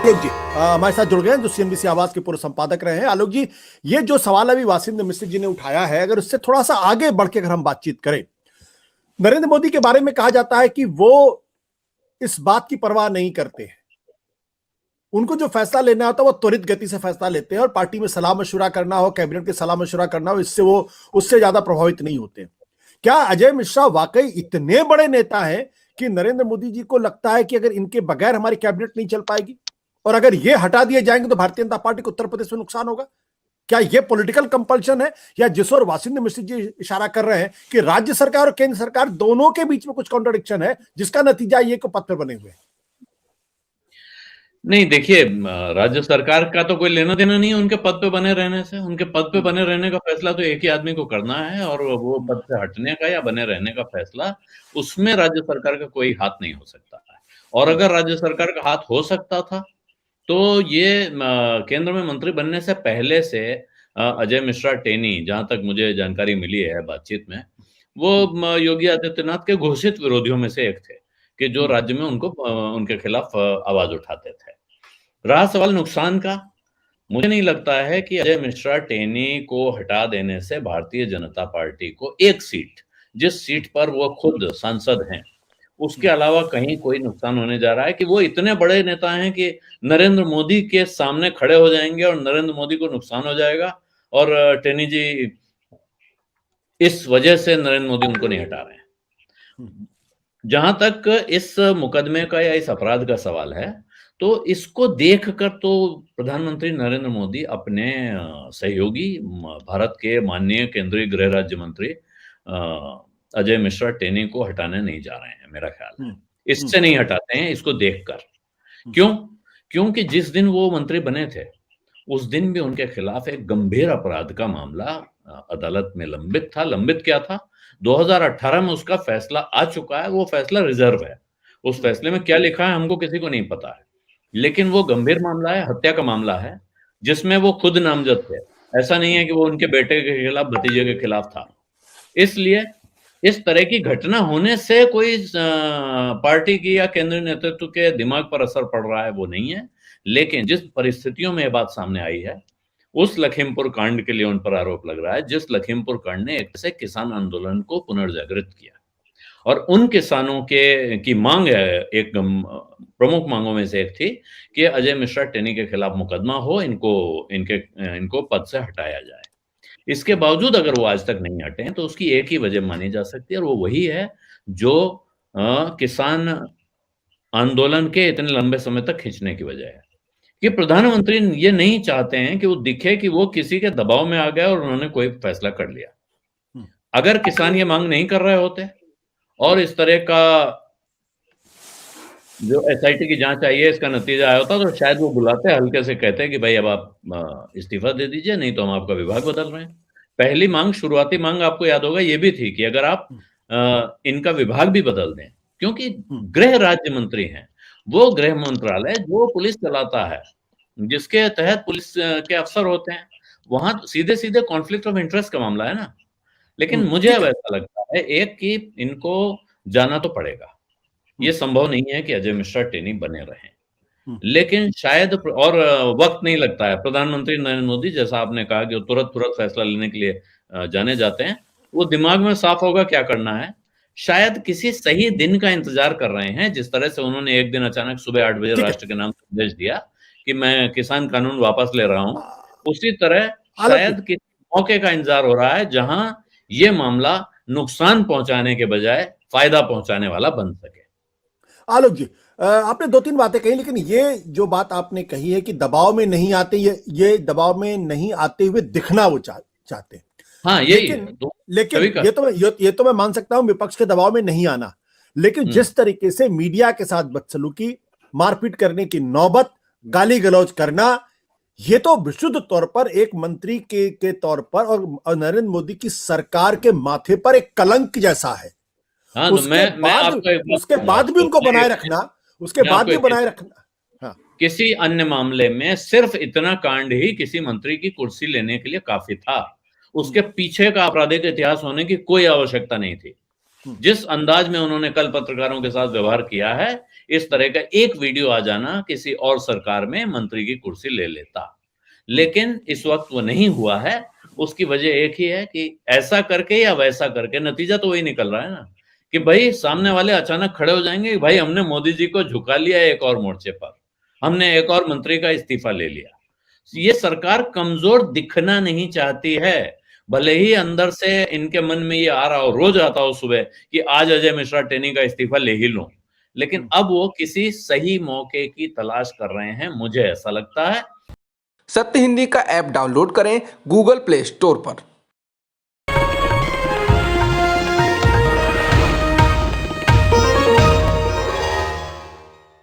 आलोक जी हमारे साथ जुड़ गए हैं, जो सीएनबीसी आवाज के पूर्व संपादक रहे हैं। आलोक जी, ये जो सवाल अभी वासिम मिस्त्री जी ने उठाया है, अगर उससे थोड़ा सा आगे बढ़ के अगर हम बातचीत करें, नरेंद्र मोदी के बारे में कहा जाता है कि वो इस बात की परवाह नहीं करते हैं। उनको जो फैसला लेना होता है वो त्वरित गति से फैसला लेते हैं, और पार्टी में सलाह मशुरा करना हो, कैबिनेट के सलाह मशुरा करना हो, इससे वो उससे ज्यादा प्रभावित नहीं होते। क्या अजय मिश्रा वाकई इतने बड़े नेता हैं कि नरेंद्र मोदी जी को लगता है कि अगर इनके बगैर हमारी कैबिनेट नहीं चल पाएगी, और अगर ये हटा दिए जाएंगे तो भारतीय जनता पार्टी को उत्तर प्रदेश में नुकसान होगा? क्या ये पॉलिटिकल कंपल्शन है, या जिस ओर वासिंद मिश्र जी इशारा कर रहे हैं कि राज्य सरकार और केंद्र सरकार दोनों के बीच में कुछ कॉन्ट्रडिक्शन है, जिसका नतीजा ये को पत्थर बने हुए हैं? नहीं, देखिए, राज्य सरकार का तो कोई लेना देना नहीं है उनके पद पे बने रहने से। उनके पद पे बने रहने का फैसला तो एक ही आदमी को करना है, और वो पद से हटने का या बने रहने का फैसला, उसमें राज्य सरकार का कोई हाथ नहीं हो सकता है। और अगर राज्य सरकार का हाथ हो सकता था तो ये केंद्र में मंत्री बनने से पहले से अजय मिश्रा टेनी, जहां तक मुझे जानकारी मिली है बातचीत में, वो योगी आदित्यनाथ के घोषित विरोधियों में से एक थे कि जो राज्य में उनके खिलाफ आवाज उठाते थे। रहा सवाल नुकसान का, मुझे नहीं लगता है कि अजय मिश्रा टेनी को हटा देने से भारतीय जनता पार्टी को एक सीट, जिस सीट पर वो खुद सांसद हैं, उसके अलावा कहीं कोई नुकसान होने जा रहा है। कि वो इतने बड़े नेता हैं कि नरेंद्र मोदी के सामने खड़े हो जाएंगे और नरेंद्र मोदी को नुकसान हो जाएगा, और टेनी जी इस वजह से नरेंद्र मोदी उनको नहीं हटा रहे हैं। जहां तक इस मुकदमे का या इस अपराध का सवाल है, तो इसको देखकर तो प्रधानमंत्री नरेंद्र मोदी अपने सहयोगी भारत के माननीय केंद्रीय गृह राज्य मंत्री अजय मिश्रा टेनी को हटाने नहीं जा रहे हैं, मेरा ख्याल है। इससे नहीं हटाते हैं, इसको देखकर। क्यों? क्योंकि जिस दिन वो मंत्री बने थे, उस दिन भी उनके खिलाफ एक गंभीर अपराध का मामला अदालत में लंबित था। लंबित क्या था? 2018 में उसका फैसला आ चुका है, वो फैसला रिजर्व है। उस फैसले में क्या लिखा है हमको किसी को नहीं पता है, लेकिन वो गंभीर मामला है, हत्या का मामला है, जिसमें वो खुद नामजद थे। ऐसा नहीं है कि वो उनके बेटे के खिलाफ, भतीजे के खिलाफ था। इसलिए इस तरह की घटना होने से कोई पार्टी की या केंद्रीय नेतृत्व के दिमाग पर असर पड़ रहा है, वो नहीं है। लेकिन जिस परिस्थितियों में यह बात सामने आई है, उस लखीमपुर कांड के लिए उन पर आरोप लग रहा है, जिस लखीमपुर कांड ने एक से किसान आंदोलन को पुनर्जागृत किया, और उन किसानों की मांग है, एक प्रमुख मांगों में से एक थी कि अजय मिश्रा टेनी के खिलाफ मुकदमा हो, इनको पद से हटाया जाए। इसके बावजूद अगर वो आज तक नहीं हटे हैं, तो उसकी एक ही वजह मानी जा सकती है, और वो वही है जो किसान आंदोलन के इतने लंबे समय तक खींचने की वजह है कि प्रधानमंत्री ये नहीं चाहते हैं कि वो दिखे कि वो किसी के दबाव में आ गए और उन्होंने कोई फैसला कर लिया। अगर किसान ये मांग नहीं कर रहे होते और इस तरह का जो एसआईटी की जांच आई है इसका नतीजा आया होता, तो शायद वो बुलाते, हल्के से कहते कि भाई अब आप इस्तीफा दे दीजिए, नहीं तो हम आपका विभाग बदल रहे हैं। पहली मांग, शुरुआती मांग, आपको याद होगा, ये भी थी कि अगर आप इनका विभाग भी बदल दें, क्योंकि गृह राज्य मंत्री हैं, वो गृह मंत्रालय जो पुलिस चलाता है, जिसके तहत पुलिस के अफसर होते हैं, वहां सीधे सीधे कॉन्फ्लिक्ट ऑफ इंटरेस्ट का मामला है ना। लेकिन मुझे अब ऐसा लगता है, एक कि इनको जाना तो पड़ेगा। ये संभव नहीं है कि अजय मिश्रा टेनी बने रहें, लेकिन शायद, और वक्त नहीं लगता है। प्रधानमंत्री नरेंद्र मोदी, जैसा आपने कहा कि वो तुरंत फैसला लेने के लिए जाने जाते हैं, वो दिमाग में साफ होगा क्या करना है। शायद किसी सही दिन का इंतजार कर रहे हैं, जिस तरह से उन्होंने एक दिन अचानक सुबह 8 बजे राष्ट्र के नाम संदेश दिया कि मैं किसान कानून वापस ले रहा हूं, उसी तरह शायद किसी मौके का इंतजार हो रहा है जहां ये मामला नुकसान पहुंचाने के बजाय फायदा पहुंचाने वाला बन सके। आलोक जी, आपने दो तीन बातें कही, लेकिन ये जो बात आपने कही है कि दबाव में नहीं आते, ये दबाव में नहीं आते हुए दिखना वो चाहते हैं। हाँ, लेकिन ये तो मैं मान सकता हूं, विपक्ष के दबाव में नहीं आना, लेकिन जिस तरीके से मीडिया के साथ बदसलूकी, मारपीट करने की नौबत, गाली गलौज करना, ये तो विशुद्ध तौर पर एक मंत्री के तौर पर और नरेंद्र मोदी की सरकार के माथे पर एक कलंक जैसा है। हाँ, उसके बाद भी उनको बनाए रखना, उसके बाद भी बनाए रखना। हाँ, किसी अन्य मामले में सिर्फ इतना कांड ही किसी मंत्री की कुर्सी लेने के लिए काफी था। उसके पीछे का आपराधिक इतिहास होने की कोई आवश्यकता नहीं थी। जिस अंदाज में उन्होंने कल पत्रकारों के साथ व्यवहार किया है, इस तरह का एक वीडियो आ जाना किसी और सरकार में मंत्री की कुर्सी ले लेता। लेकिन इस वक्त वो नहीं हुआ है। उसकी वजह एक ही है कि ऐसा करके या वैसा करके नतीजा तो वही निकल रहा है ना कि भाई सामने वाले अचानक खड़े हो जाएंगे कि भाई हमने मोदी जी को झुका लिया एक और मोर्चे पर, हमने एक और मंत्री का इस्तीफा ले लिया। ये सरकार कमजोर दिखना नहीं चाहती है, भले ही अंदर से इनके मन में ये आ रहा हो, रोज आता हो सुबह कि आज अजय मिश्रा टेनी का इस्तीफा ले ही लूं, लेकिन अब वो किसी सही मौके की तलाश कर रहे हैं, मुझे ऐसा लगता है। सत्य हिंदी का ऐप डाउनलोड करें गूगल प्ले स्टोर पर।